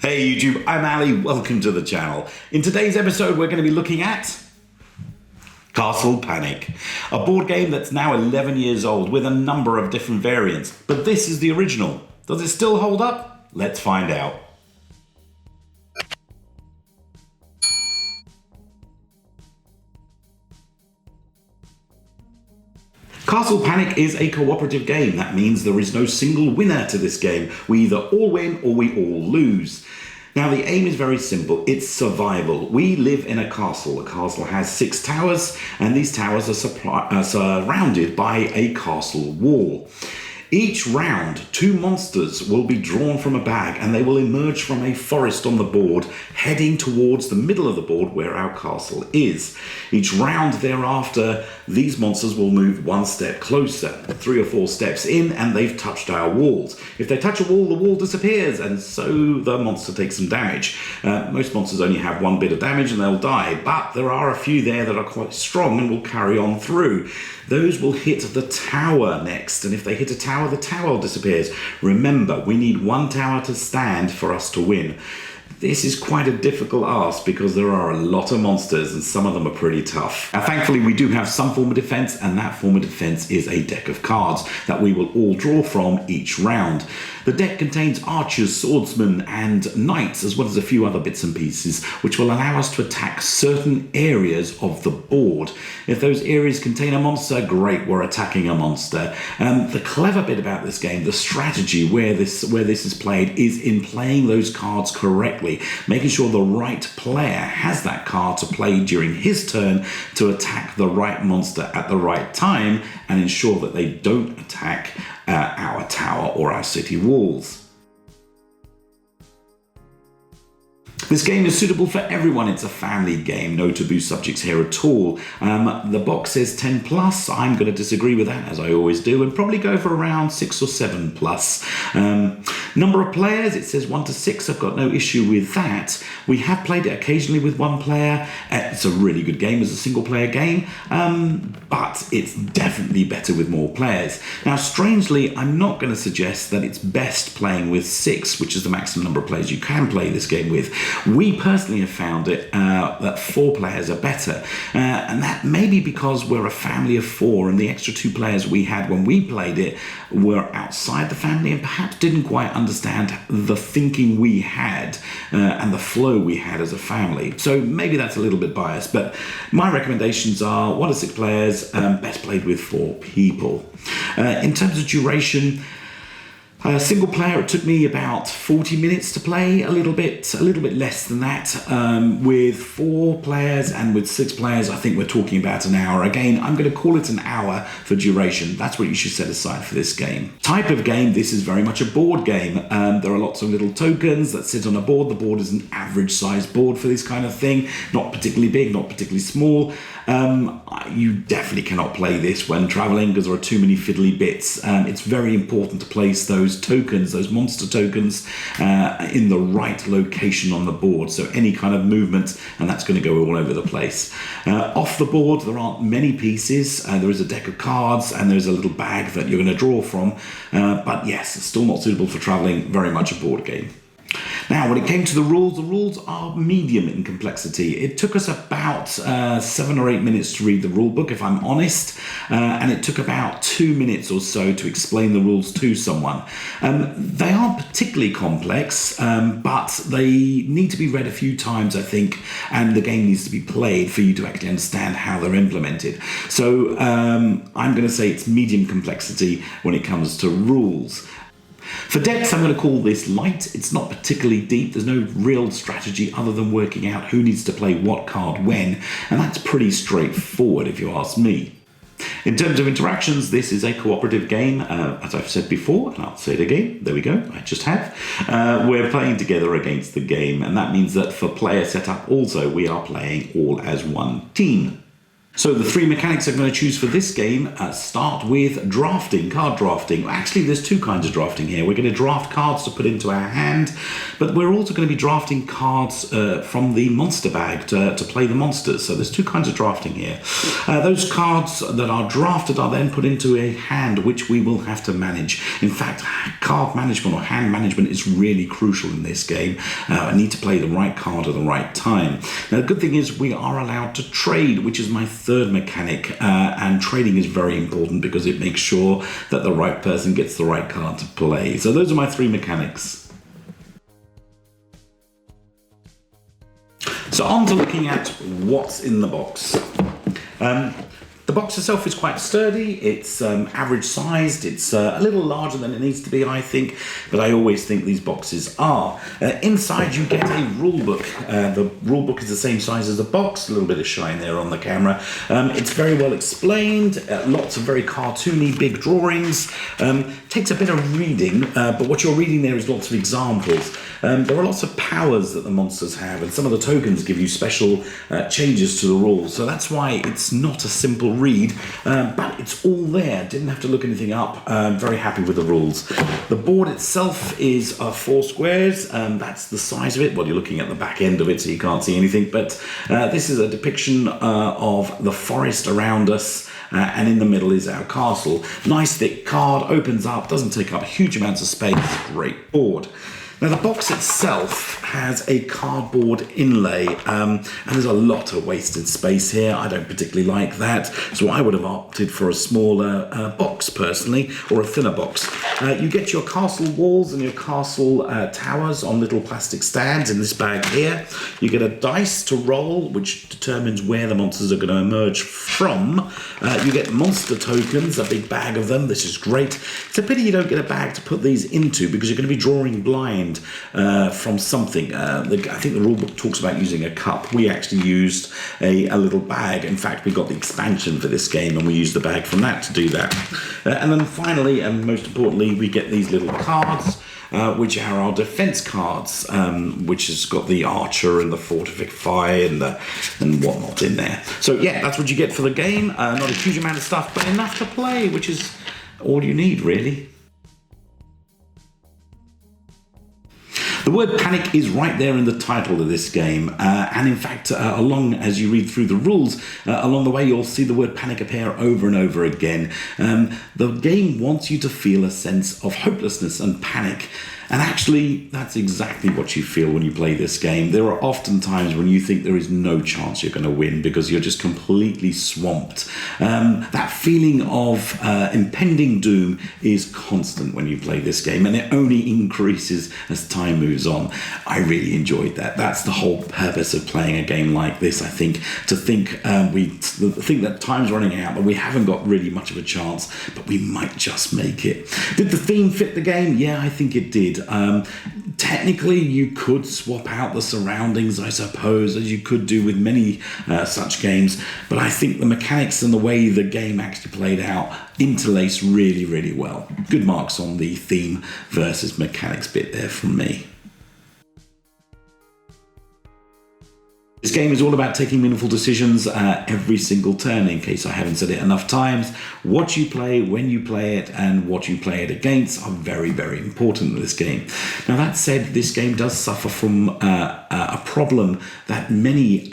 Hey YouTube, I'm Ali, welcome to the channel. In today's episode we're going to be looking at Castle Panic, a board game that's now 11 years old with a number of different variants, but this is the original. Does it still hold up? Let's find out. Castle Panic is a cooperative game. That means there is no single winner to this game. We either all win or we all lose. Now the aim is very simple, it's survival. We live in a castle. The castle has 6 towers and these towers are surrounded by a castle wall. Each round, 2 monsters will be drawn from a bag and they will emerge from a forest on the board, heading towards the middle of the board where our castle is. Each round thereafter, these monsters will move 1 step closer, 3 or 4 steps in, and they've touched our walls. If they touch a wall, the wall disappears, and so the monster takes some damage. Most monsters only have 1 bit of damage and they'll die, but there are a few there that are quite strong and will carry on through. Those will hit the tower next, and if they hit a tower, the tower disappears. Remember, we need 1 tower to stand for us to win. This is quite a difficult ask because there are a lot of monsters and some of them are pretty tough. Now, thankfully, we do have some form of defense, and that form of defense is a deck of cards that we will all draw from each round. The deck contains archers, swordsmen, and knights, as well as a few other bits and pieces, which will allow us to attack certain areas of the board. If those areas contain a monster, great, we're attacking a monster. The clever bit about this game, the strategy where this is played, is in playing those cards correctly, making sure the right player has that card to play during his turn to attack the right monster at the right time and ensure that they don't attack our tower or our city walls. This game is suitable for everyone. It's a family game, no taboo subjects here at all. The box says 10 plus. I'm going to disagree with that, as I always do, and probably go for around 6 or 7 plus. Number of players, it says 1 to 6. I've got no issue with that. We have played it occasionally with 1 player. It's a really good game as a single player game, but it's definitely better with more players. Now, strangely, I'm not going to suggest that it's best playing with 6, which is the maximum number of players you can play this game with. We personally have found it that 4 players are better, and that may be because we're a family of 4 and the extra 2 players we had when we played it were outside the family and perhaps didn't quite understand the thinking we had and the flow we had as a family. So maybe that's a little bit biased, but my recommendations are 1 to 6 players, best played with 4 people. In terms of duration, single player, it took me about 40 minutes to play, a little bit less than that. With 4 players and with 6 players, I think we're talking about an hour. Again, I'm going to call it an hour for duration. That's what you should set aside for this game. Type of game, this is very much a board game. There are lots of little tokens that sit on a board. The board is an average sized board for this kind of thing. Not particularly big, not particularly small. You definitely cannot play this when traveling because there are too many fiddly bits. It's very important to place those tokens, those monster tokens, in the right location on the board. So any kind of movement, and that's going to go all over the place. Off the board, there aren't many pieces. There is a deck of cards and there's a little bag that you're going to draw from. But yes, it's still not suitable for traveling, very much a board game. Now, when it came to the rules are medium in complexity. It took us about 7 or 8 minutes to read the rule book, if I'm honest, and it took about 2 minutes or so to explain the rules to someone. They aren't particularly complex, but they need to be read a few times, I think, and the game needs to be played for you to actually understand how they're implemented. So I'm going to say it's medium complexity when it comes to rules. For depth, I'm going to call this light. It's not particularly deep. There's no real strategy other than working out who needs to play what card when, and that's pretty straightforward if you ask me. In terms of interactions, this is a cooperative game, as I've said before, and I'll say it again. There we go, I just have. We're playing together against the game, and that means that for player setup also, we are playing all as one team. So the three mechanics I'm going to choose for this game start with drafting, card drafting. Actually, there's two kinds of drafting here. We're going to draft cards to put into our hand, but we're also going to be drafting cards from the monster bag to play the monsters. So there's two kinds of drafting here. Those cards that are drafted are then put into a hand, which we will have to manage. In fact, card management or hand management is really crucial in this game. I need to play the right card at the right time. Now, the good thing is we are allowed to trade, which is my third mechanic, and trading is very important because it makes sure that the right person gets the right card to play. So those are my three mechanics. So on to looking at what's in the box. The box itself is quite sturdy, it's average sized, it's a little larger than it needs to be, I think, but I always think these boxes are. Inside you get a rule book. The rule book is the same size as the box, a little bit of shine there on the camera. It's very well explained, lots of very cartoony big drawings, takes a bit of reading, but what you're reading there is lots of examples. There are lots of powers that the monsters have, and some of the tokens give you special changes to the rules, so that's why it's not a simple read, but it's all there. Didn't have to look anything up. Very happy with the rules. The board itself is 4 squares. That's the size of it. Well, you're looking at the back end of it, so you can't see anything, but this is a depiction of the forest around us. And in the middle is our castle. Nice thick card, opens up, doesn't take up huge amounts of space. Great board. Now the box itself has a cardboard inlay, and there's a lot of wasted space here. I don't particularly like that, so I would have opted for a smaller box personally, or a thinner box. You get your castle walls and your castle towers on little plastic stands in this bag here. You get a dice to roll, which determines where the monsters are going to emerge from. You get monster tokens, a big bag of them. This is great. It's a pity you don't get a bag to put these into, because you're going to be drawing blind from something. I think the rulebook talks about using a cup. We actually used a little bag. In fact, we got the expansion for this game and we used the bag from that to do that. And then finally, and most importantly, we get these little cards, which are our defense cards, which has got the archer and the fortify and whatnot in there. So yeah, that's what you get for the game. Not a huge amount of stuff, but enough to play, which is all you need, really. The word panic is right there in the title of this game, and in fact, along as you read through the rules, along the way you'll see the word panic appear over and over again. The game wants you to feel a sense of hopelessness and panic. And actually, that's exactly what you feel when you play this game. There are often times when you think there is no chance you're going to win because you're just completely swamped. That feeling of impending doom is constant when you play this game, and it only increases as time moves on. I really enjoyed that. That's the whole purpose of playing a game like this, I think, to think that time's running out, but we haven't got really much of a chance, but we might just make it. Did the theme fit the game? Yeah, I think it did. Technically, you could swap out the surroundings, I suppose, as you could do with many such games, but I think the mechanics and the way the game actually played out interlace really, really well. Good marks on the theme versus mechanics bit there from me. This game is all about taking meaningful decisions every single turn, in case I haven't said it enough times. What you play, when you play it, and what you play it against are very, very important in this game. Now, that said, this game does suffer from a problem that many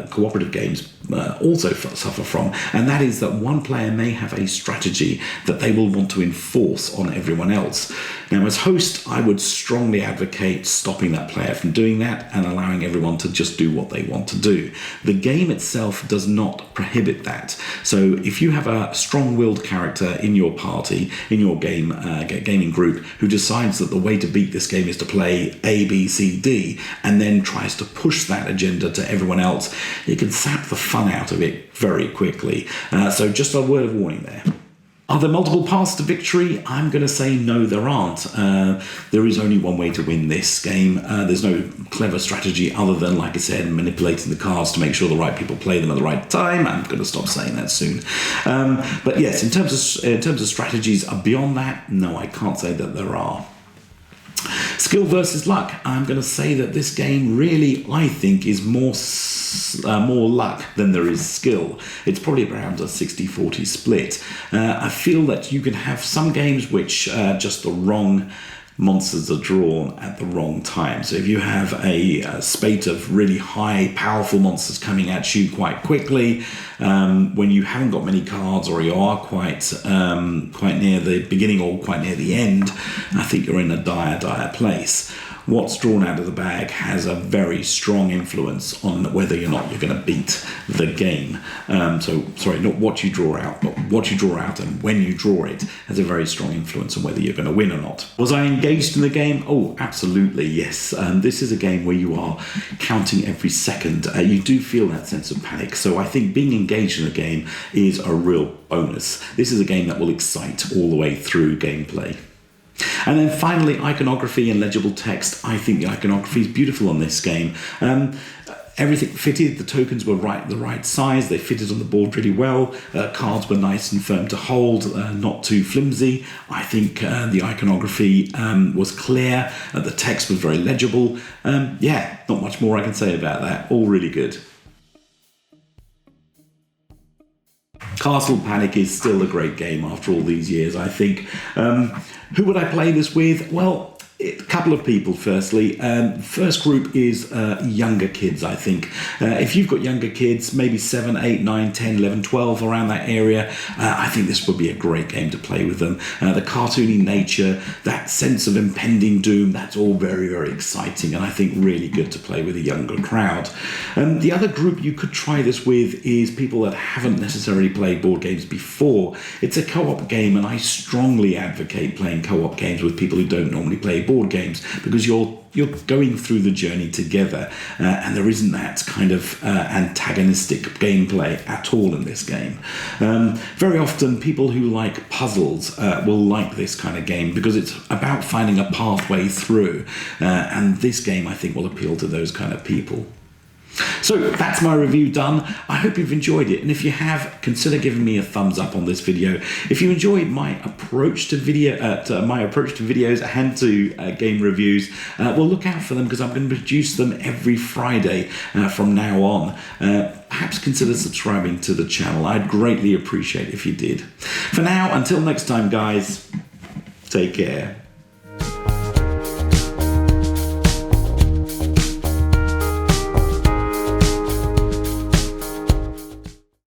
cooperative games also suffer from, and that is that one player may have a strategy that they will want to enforce on everyone else. Now, as host, I would strongly advocate stopping that player from doing that and allowing everyone to just do what they want to do. The game itself does not prohibit that. So if you have a strong-willed character in your party, in your gaming group, who decides that the way to beat this game is to play A, B, C, D, and then tries to push that agenda to everyone else, it can sap the fun out of it very quickly. So just a word of warning there. Are there multiple paths to victory? I'm going to say no, there aren't. There is only one way to win this game. There's no clever strategy other than, like I said, manipulating the cards to make sure the right people play them at the right time. I'm going to stop saying that soon. But yes, in terms of strategies beyond that, no, I can't say that there are. Skill versus luck. I'm going to say that this game really, I think, is more luck than there is skill. It's probably around a 60-40 split. I feel that you can have some games which just the wrong monsters are drawn at the wrong time. So if you have a spate of really high, powerful monsters coming at you quite quickly, when you haven't got many cards or you are quite near the beginning or quite near the end, I think you're in a dire place. What's drawn out of the bag has a very strong influence on whether or not you're going to beat the game. Sorry, not what you draw out, but what you draw out and when you draw it has a very strong influence on whether you're going to win or not. Was I engaged in the game? Oh, absolutely, yes. This is a game where you are counting every second. You do feel that sense of panic. So I think being engaged in the game is a real bonus. This is a game that will excite all the way through gameplay. And then finally, iconography and legible text. I think the iconography is beautiful on this game. Everything fitted, the tokens were the right size, they fitted on the board really well, cards were nice and firm to hold, not too flimsy. I think the iconography was clear, the text was very legible. Yeah, not much more I can say about that, all really good. Castle Panic is still a great game after all these years, I think. Who would I play this with? Well, a couple of people, firstly. First group is younger kids, I think. If you've got younger kids, maybe 7, 8, 9, 10, 11, 12, around that area, I think this would be a great game to play with them. The cartoony nature, that sense of impending doom, that's all very, very exciting and I think really good to play with a younger crowd. The other group you could try this with is people that haven't necessarily played board games before. It's a co-op game and I strongly advocate playing co-op games with people who don't normally play board games because you're going through the journey together and there isn't that kind of antagonistic gameplay at all in this game. Very often people who like puzzles will like this kind of game because it's about finding a pathway through and this game I think will appeal to those kind of people. So that's my review done. I hope you've enjoyed it, and if you have, consider giving me a thumbs up on this video. If you enjoyed my approach to videos and to game reviews, well, look out for them because I'm going to produce them every Friday from now on. Perhaps consider subscribing to the channel. I'd greatly appreciate if you did. For now, until next time, guys, take care.